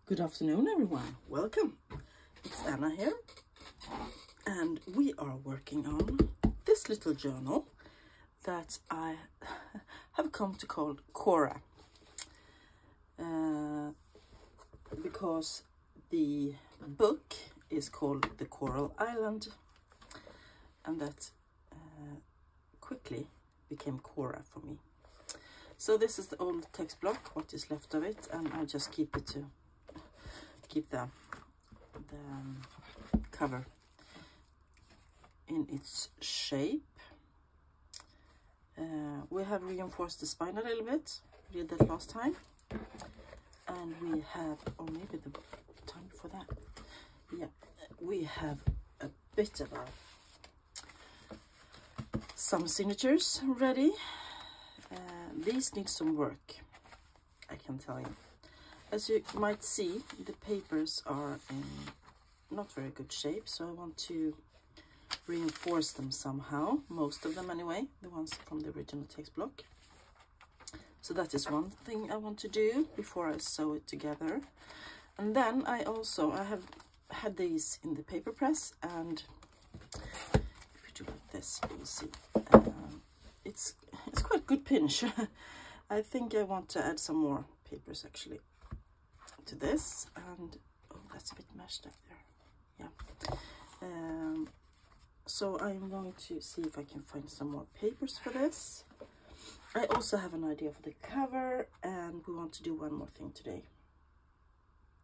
Good afternoon, everyone. Welcome. It's Anna here, and we are working on this little journal that I have come to call Cora, because the book is called The Coral Island, and that quickly became Cora for me. So this is the old text block, what is left of it, and I just keep it to keep the cover in its shape. We have reinforced the spine a little bit. We did that last time, and we have, or maybe the time for that, yeah, we have a bit of some signatures ready. These need some work, I can tell you. As you might see, the papers are in not very good shape, so I want to reinforce them somehow, most of them anyway, the ones from the original text block. So that is one thing I want to do before I sew it together. And then I have had these in the paper press, and if you do like this, you'll see it's quite good pinch. I think I want to add some more papers actually to this, and oh, that's a bit mashed up there, yeah. So I'm going to see if I can find some more papers for this. I also have an idea for the cover, and we want to do one more thing today,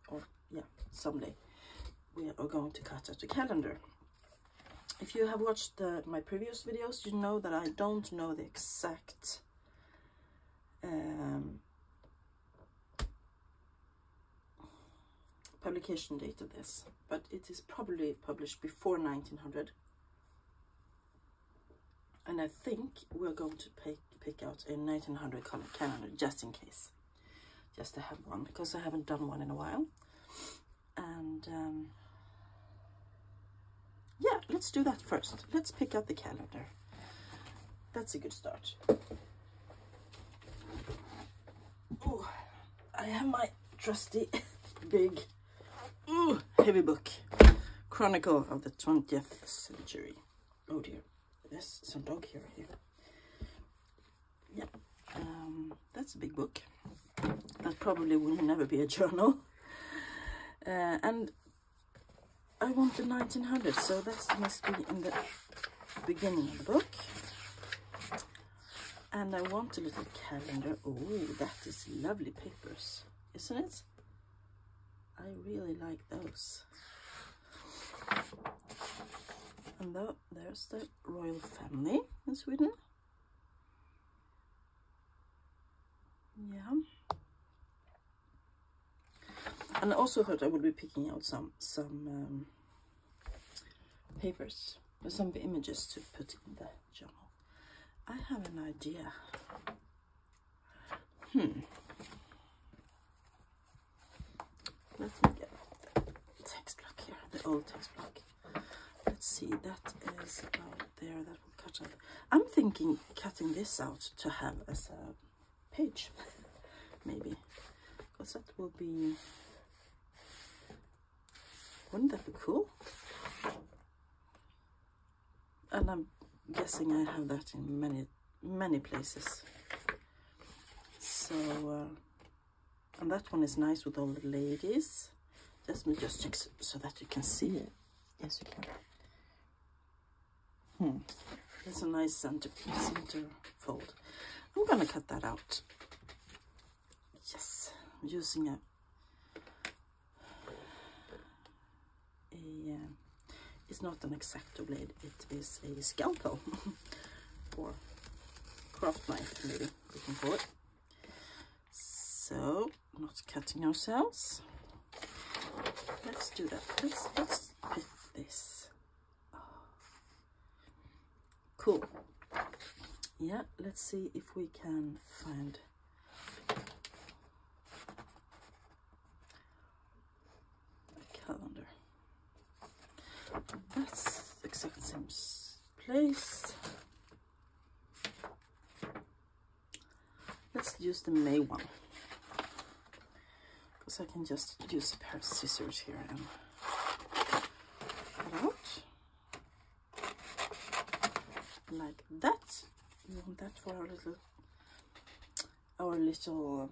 or yeah, someday. We are going to cut out a calendar. If you have watched my previous videos, you know that I don't know the exact publication date of this, but it is probably published before 1900, and I think we're going to pick out a 1900 color calendar just in case, just to have one, because I haven't done one in a while. And yeah, let's do that first. Let's pick out the calendar. That's a good start. Oh, I have my trusty big heavy book, Chronicle of the 20th Century. Oh dear, there's some dog hair here. Yeah, that's a big book. That probably will never be a journal. And I want the 1900s, so that must be in the beginning of the book. And I want a little calendar. Oh, that is lovely papers, isn't it? I really like those. And there's the royal family in Sweden. Yeah. And I also thought I would be picking out some papers, or some images to put in the journal. I have an idea. Let me get the text block here, the old text block. Let's see, that is about there, that will cut out. I'm thinking cutting this out to have as a page, maybe, because that will be, wouldn't that be cool? And I'm guessing I have that in many places. So and that one is nice with all the ladies. Let me just check so that you can see it. Yes, you can. It's a nice center fold. I'm gonna cut that out. Yes, I'm using it's not an X-Acto blade, it is a scalpel or craft knife, maybe we can call it. So, not cutting ourselves. Let's do that. Let's pick this. Oh. Cool. Yeah, let's see if we can find a calendar. That's the exact same place. Let's use the May one, So I can just use a pair of scissors here and cut out like that. We want that for our little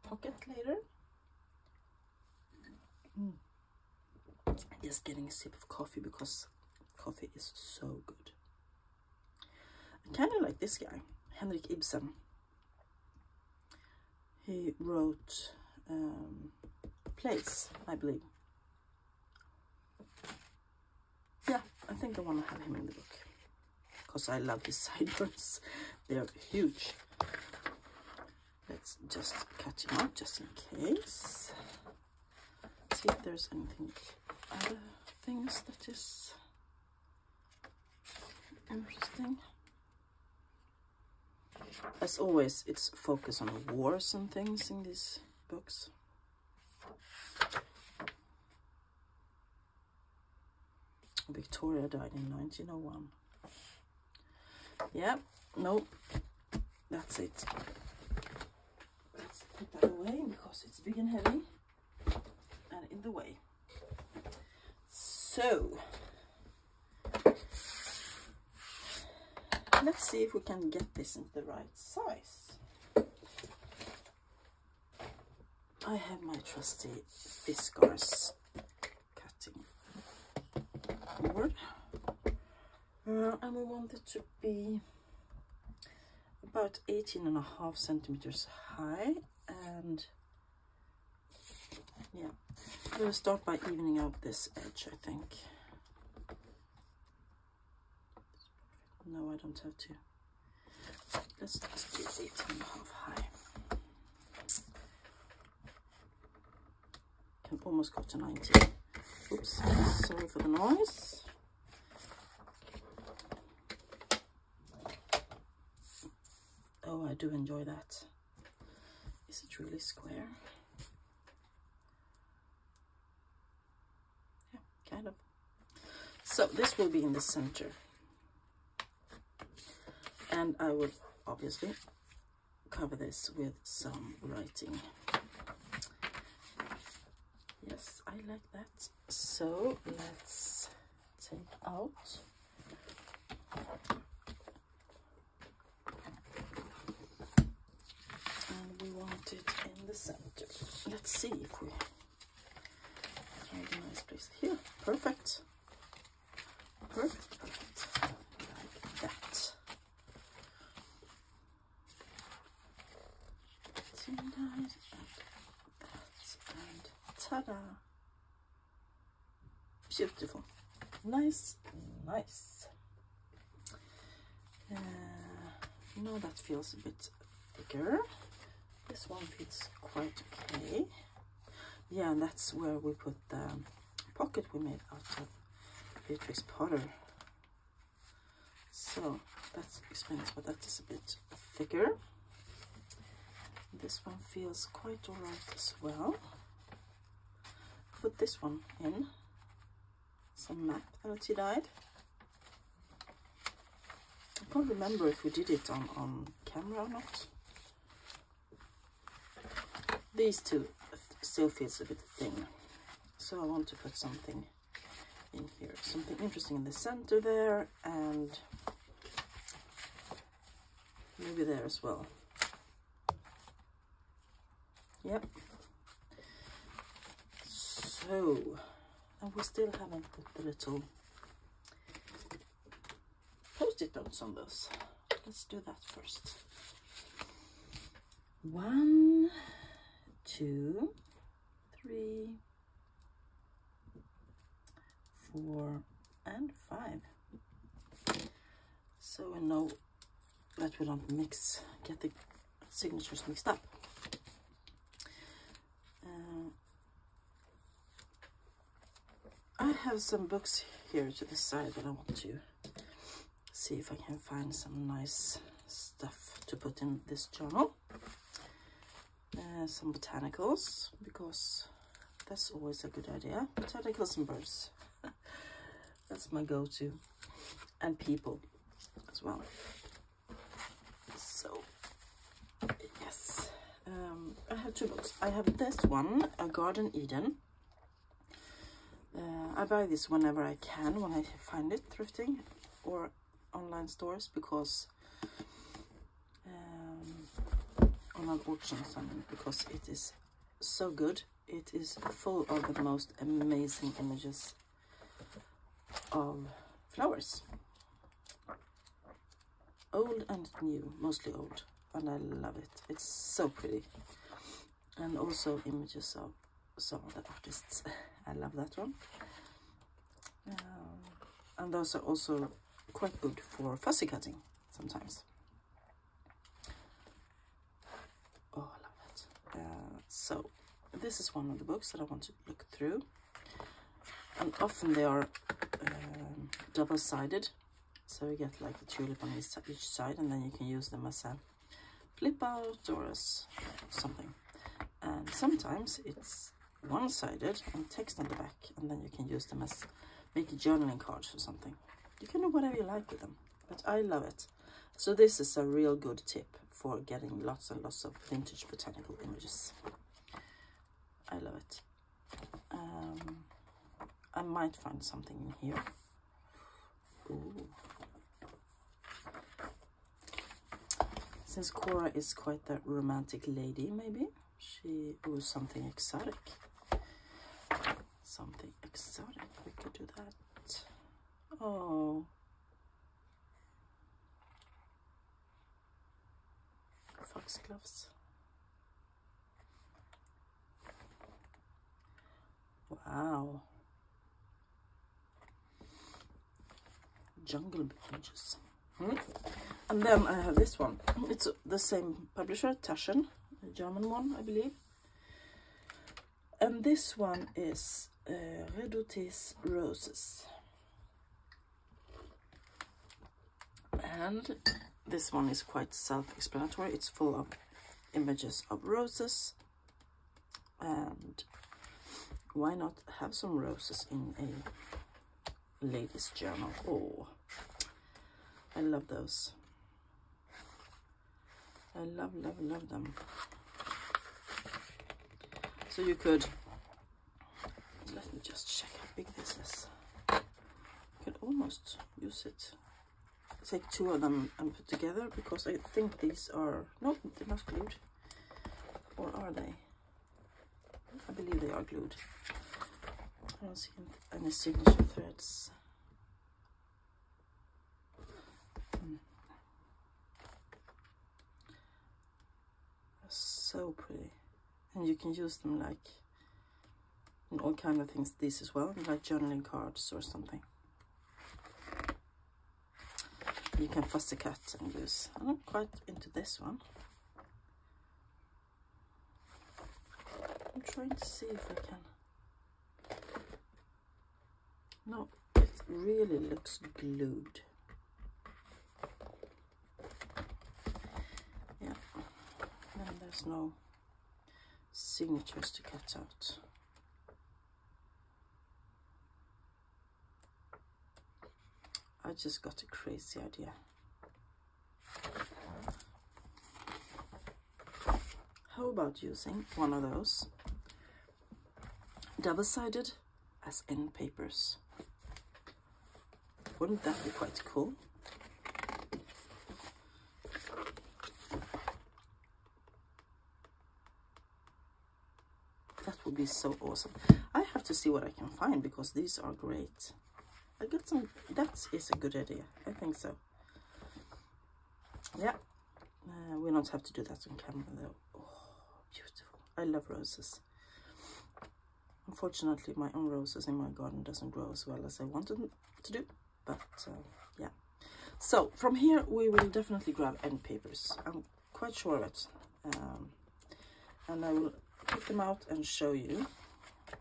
pocket later. Just getting a sip of coffee because coffee is so good. I kind of like this guy, Henrik Ibsen. He wrote plays, I believe. Yeah, I think I want to have him in the book because I love his sideburns. They're huge. Let's just cut him out just in case. See if there's anything, other things that is interesting. As always, it's focus on wars and things in these books. Victoria died in 1901. Yeah, nope, that's it. Let's put that away because it's big and heavy and in the way. So let's see if we can get this in the right size. I have my trusty Fiskars cutting board, and we want it to be about 18.5 centimeters high, and yeah, I'm going to start by evening out this edge, I think. No, I don't have to. Let's just do 18.5 high. Can almost go to 19. Oops, sorry for the noise. Oh, I do enjoy that. Is it really square? Yeah, kind of. So this will be in the center. And I will obviously cover this with some writing. Yes, I like that. So let's take out. And we want it in the center. Let's see if we find a nice place here. Perfect. Perfect, perfect. Like that. And ta-da! Beautiful. Nice, nice. Now that feels a bit thicker. This one fits quite okay. Yeah, and that's where we put the pocket we made out of Beatrix Potter. So that explains why that is a bit thicker. This one feels quite alright as well. Put this one in. Some map that she died. I can't remember if we did it on camera or not. These two still feels a bit thin. So I want to put something in here. Something interesting in the center there, and maybe there as well. Yep. So, and we still haven't put the little post-it notes on those. Let's do that first. 1, 2, 3, 4, and 5. So we know that we don't get the signatures mixed up. I have some books here to the side that I want to see if I can find some nice stuff to put in this journal. Some botanicals, because that's always a good idea. Botanicals and birds. That's my go-to. And people as well. So, yes. I have two books. I have this one, A Garden Eden. I buy this whenever I can, when I find it thrifting or online stores, because online auctions, I mean, because it is so good. It is full of the most amazing images of flowers, old and new, mostly old, and I love it. It's so pretty, and also images of some of the artists. I love that one. And those are also quite good for fussy cutting sometimes. Oh, I love it. So this is one of the books that I want to look through, and often they are double-sided, so you get like the tulip on each side, and then you can use them as a flip out or as something. And sometimes it's one-sided and text on the back, and then you can use them as make journaling cards or something. You can do whatever you like with them, but I love it. So this is a real good tip for getting lots and lots of vintage botanical images. I love it. I might find something in here. Ooh. Since Cora is quite a romantic lady, maybe she owes something exotic. Something exotic, we could do that. Oh, foxgloves. Wow. Jungle images. And then I have this one. It's the same publisher, Taschen, a German one, I believe. And this one is Redouté's Roses. And this one is quite self-explanatory. It's full of images of roses. And why not have some roses in a lady's journal? Oh, I love those. I love, love, love them. So you could, let me just check how big this is. You could almost use it, take two of them and put together, because I think these are, no, they're not glued. Or are they? I believe they are glued. I don't see any signature threads. So pretty. And you can use them like in all kind of things, these as well, like journaling cards or something. You can fussy cut and use. I'm not quite into this one. I'm trying to see if I can. No, it really looks glued. Yeah, and there's no signatures to cut out. I just got a crazy idea. How about using one of those double-sided as end papers? Wouldn't that be quite cool? That would be so awesome. I have to see what I can find, because these are great. I got some, that is a good idea. I think so. Yeah. We don't have to do that on camera though. Oh, beautiful. I love roses. Unfortunately, my own roses in my garden doesn't grow as well as I wanted them to do. But yeah. So from here we will definitely grab end papers. I'm quite sure of it. And I will put them out and show you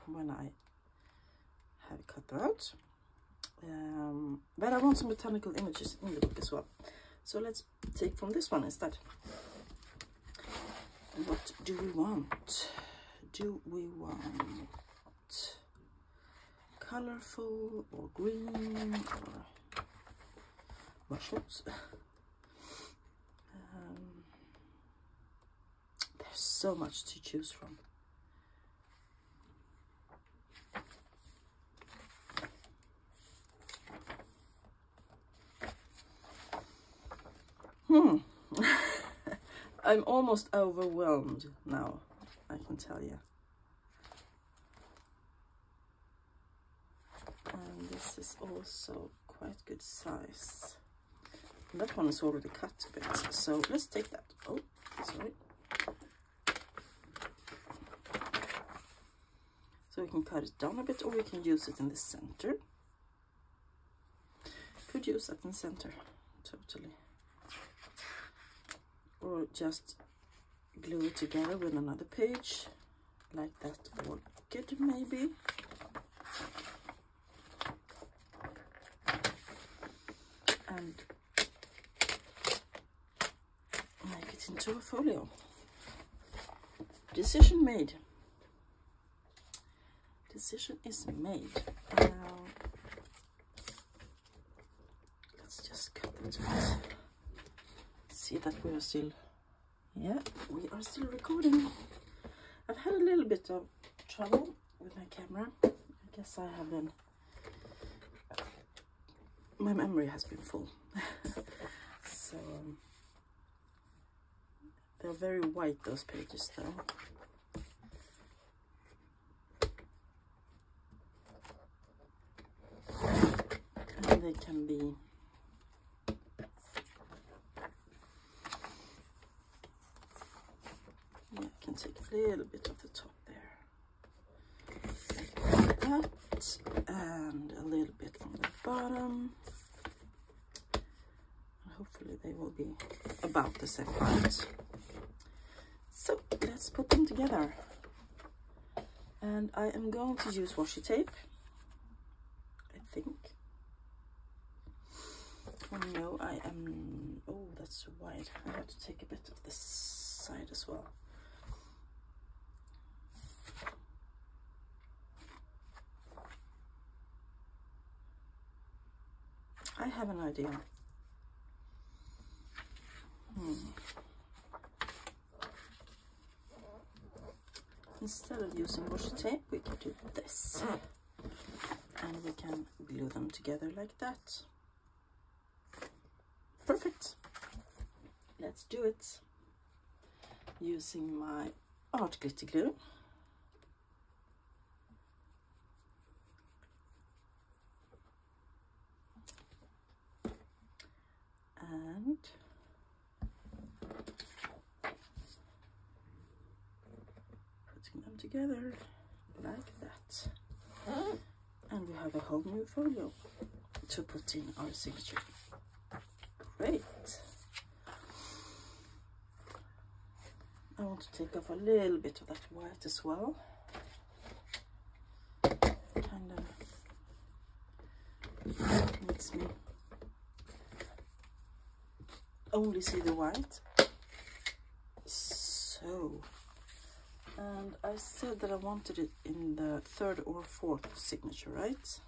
when I have cut them out. But I want some botanical images in the book as well. So let's take from this one instead. What do we want? Do we want colorful or green or mushrooms? There's so much to choose from. I'm almost overwhelmed now, I can tell you. And this is also quite good size. And that one is already cut a bit, so let's take that. Oh, sorry. So we can cut it down a bit, or we can use it in the center. Could use that in the center, totally. Or just glue it together with another page, like that orchid maybe. And make it into a folio. Decision made. Decision is made. Now let's just cut into it. See that we are still, yeah, we are still recording. I've had a little bit of trouble with my camera. I guess I have been, my memory has been full. So they're very white, those pages though. And they can be take a little bit of the top there, like that, and a little bit from the bottom. And hopefully they will be about the same height. So let's put them together. And I am going to use washi tape, I think. Oh no, I am, oh, that's too wide. I have to take a bit of this side as well. I have an idea. Instead of using washi tape, we can do this. And we can glue them together like that. Perfect. Let's do it. Using my art glitter glue. And putting them together like that. And we have a whole new folio to put in our signature. Great. I want to take off a little bit of that white as well. Kind of makes me only see the white. So, and I said that I wanted it in the 3rd or 4th signature, right?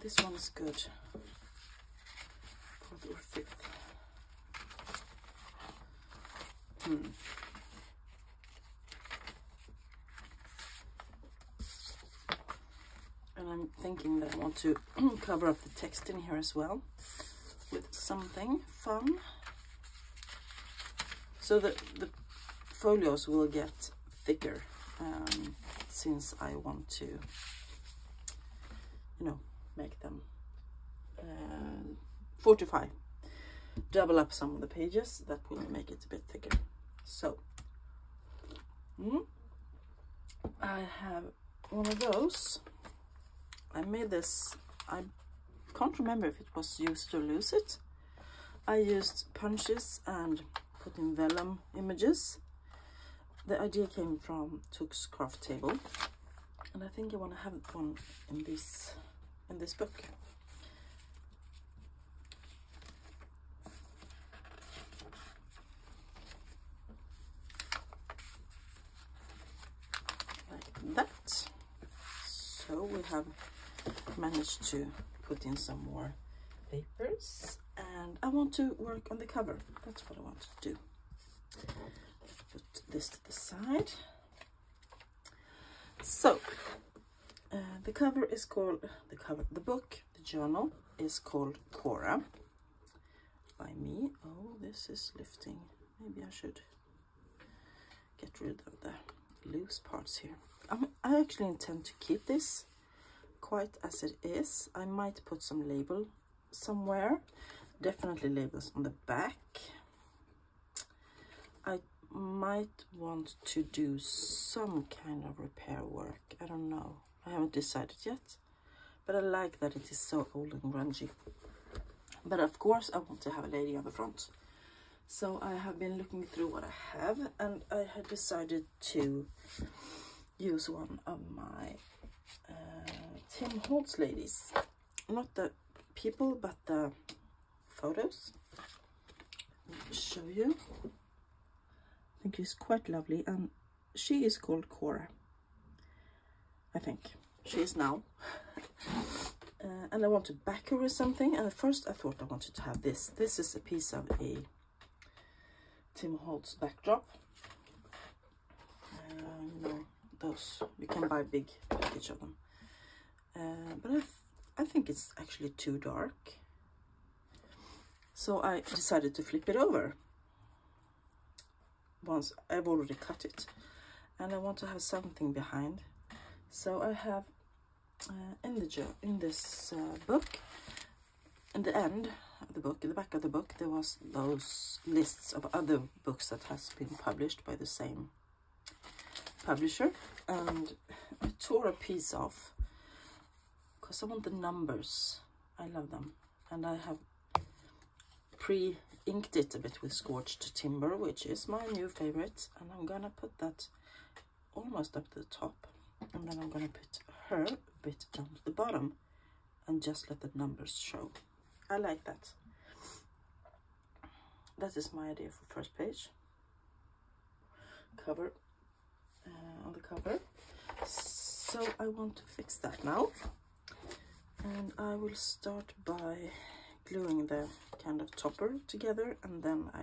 This one is good. 4th or 5th. And I'm thinking that I want to cover up the text in here as well with something fun, so that the folios will get thicker, since I want to, you know, make them fortify, double up some of the pages. That will make it a bit thicker. So I have one of those. I made this, I can't remember if it was used to lose it. I used punches and put in vellum images. The idea came from Tug's craft table, and I think I want to have one in this book. Like that. So we have managed to put in some more papers, and I want to work on the cover. That's what I want to do. Put this to the side. So the cover is called, the book, the journal is called Cora by me. Oh, this is lifting. Maybe I should get rid of the loose parts here. I actually intend to keep this quite as it is. I might put some label somewhere, definitely labels on the back. I might want to do some kind of repair work. I don't know, I haven't decided yet, but I like that it is so old and grungy. But of course I want to have a lady on the front, so I have been looking through what I have, and I had decided to use one of my Tim Holtz ladies, not the people but the photos. Let me show you. I think she's quite lovely, and she is called Cora. I think she is now. And I want to back her with something, and at first I thought I wanted to have this. This is a piece of a Tim Holtz backdrop. You know, those, you can buy a big package of them. But I think it's actually too dark. So I decided to flip it over. Once I've already cut it, and I want to have something behind. So I have in this book, in the end of the book, in the back of the book, there was those lists of other books that has been published by the same publisher, and I tore a piece off because I want the numbers. I love them, and I have pre-inked it a bit with scorched timber, which is my new favorite, and I'm gonna put that almost up to the top, and then I'm gonna put her a bit down to the bottom and just let the numbers show. I like that. That is my idea for first page cover, on the cover. So I want to fix that now, and I will start by gluing the kind of topper together, and then I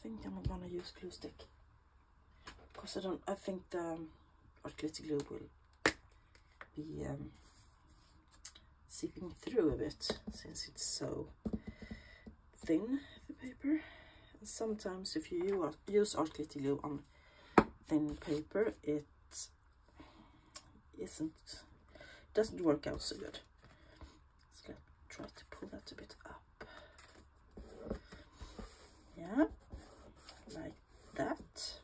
think I'm gonna use glue stick, because I think the art glitter glue will be seeping through a bit, since it's so thin, the paper. And sometimes if you use art glitter glue on thin paper, it doesn't work out so good. So let's try to pull that a bit up. Yeah, like that.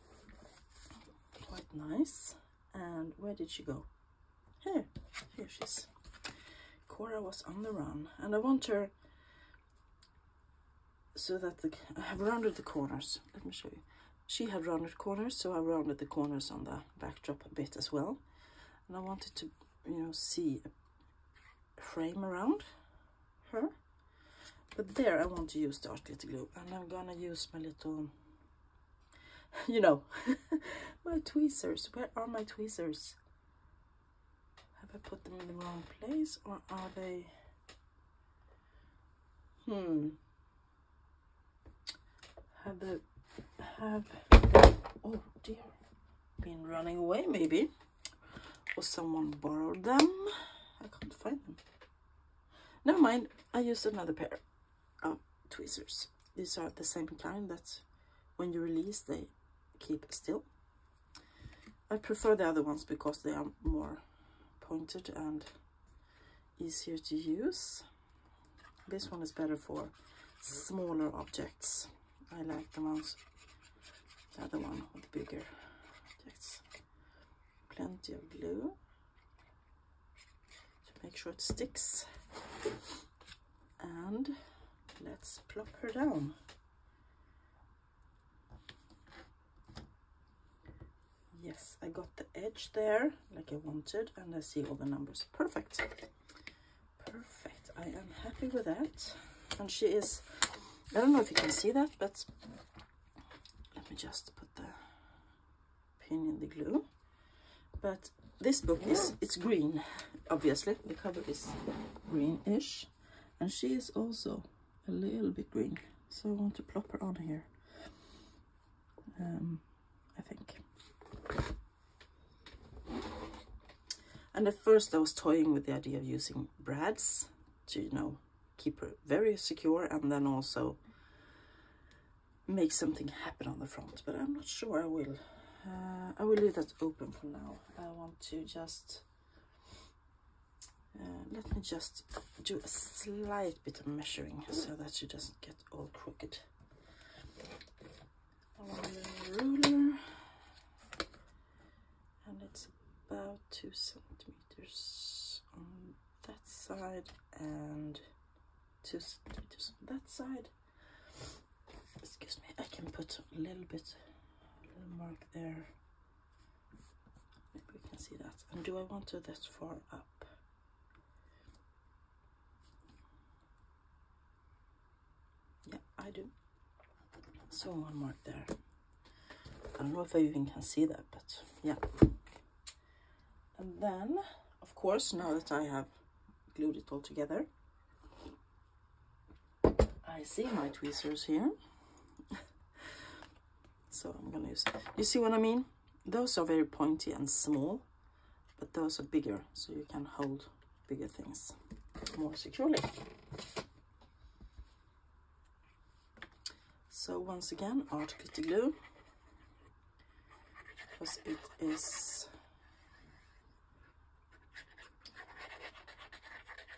Quite nice. And where did she go? Here she is. Cora was on the run, and I want her so that I have rounded the corners. Let me show you. She had rounded corners, so I rounded the corners on the backdrop a bit as well. And I wanted to, you know, see a frame around her. But there I want to use the art glitter glue, and I'm gonna use my little, you know, my tweezers. Where are my tweezers? Have I put them in the wrong place, or are they? Have oh dear, been running away maybe, or someone borrowed them? I can't find them. Never mind, I used another pair of tweezers. These are the same kind that when you release they keep still. I prefer the other ones because they are more pointed and easier to use. This one is better for smaller objects. I like the other one with bigger objects. Plenty of glue to make sure it sticks. And let's plop her down. Yes, I got the edge there like I wanted, and I see all the numbers. Perfect. Perfect. I am happy with that. And she is, I don't know if you can see that, but let me just put the pin in the glue. But this book it's green, obviously. The cover is greenish, and she is also a little bit green. So I want to plop her on here. I think. And at first I was toying with the idea of using brads to, you know, keep her very secure, and then also make something happen on the front. But I'm not sure I will. I will leave that open for now. I want to just let me just do a slight bit of measuring so that you doesn't get all crooked. On the ruler, and it's about 2 centimeters on that side and 2 centimeters on that side. Excuse me, I can put a little mark there. Maybe we can see that. And do I want it that far up? Yeah, I do. So one mark there. I don't know if I even can see that, but yeah. And then, of course, now that I have glued it all together, I see my tweezers here. So I'm gonna use, you see what I mean? Those are very pointy and small, but those are bigger, so you can hold bigger things more securely. So once again, art glitter glue, because it is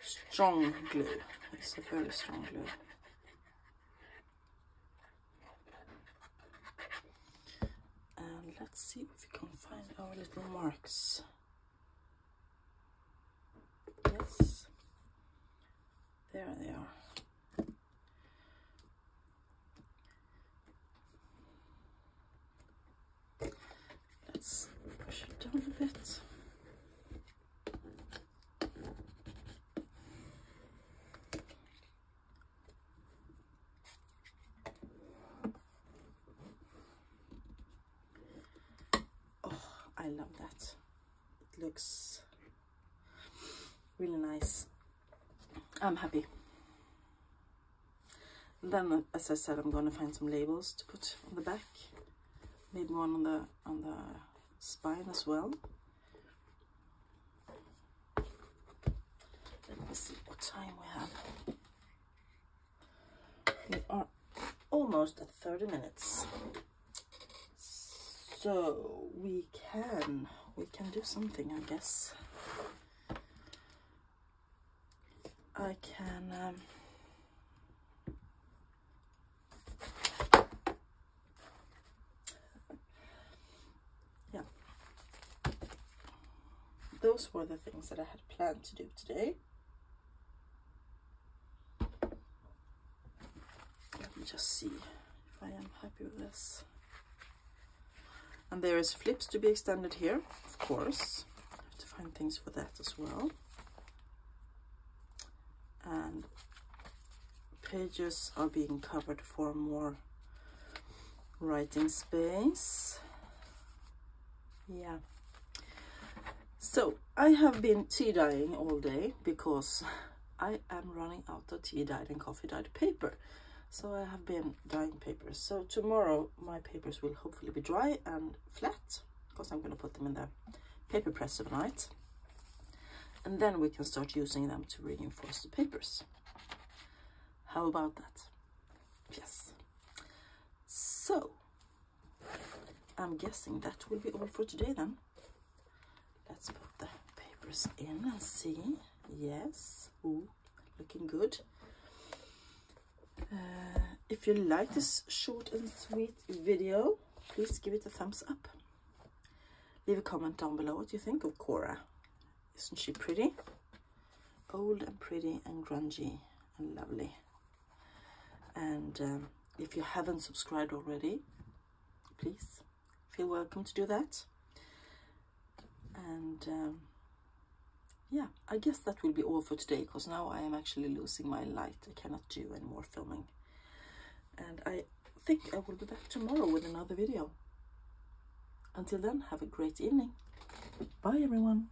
strong glue. It's a very strong glue. And let's see if we can find our little marks. Yes, there they are. Let's push it down a bit. I love that. It looks really nice. I'm happy. Then, as I said, I'm going to find some labels to put on the back. Maybe one on the spine as well. Let me see what time we have. We are almost at 30 minutes. So we can do something, I guess. I can yeah. Those were the things that I had planned to do today. Let me just see if I am happy with this. And there is flips to be extended here, of course. I have to find things for that as well. And pages are being covered for more writing space. Yeah. So I have been tea dyeing all day because I am running out of tea dyed and coffee dyed paper. So I have been dyeing papers. So tomorrow my papers will hopefully be dry and flat, because I'm going to put them in the paper press overnight. And then we can start using them to reinforce the papers. How about that? Yes. So I'm guessing that will be all for today then. Let's put the papers in and see. Yes. Ooh, looking good. If you like this short and sweet video, please give it a thumbs up. Leave a comment down below what you think of Cora. Isn't she pretty? Old and pretty and grungy and lovely. And if you haven't subscribed already, please feel welcome to do that. And yeah, I guess that will be all for today, because now I am actually losing my light. I cannot do any more filming. And I think I will be back tomorrow with another video. Until then, have a great evening. Bye everyone.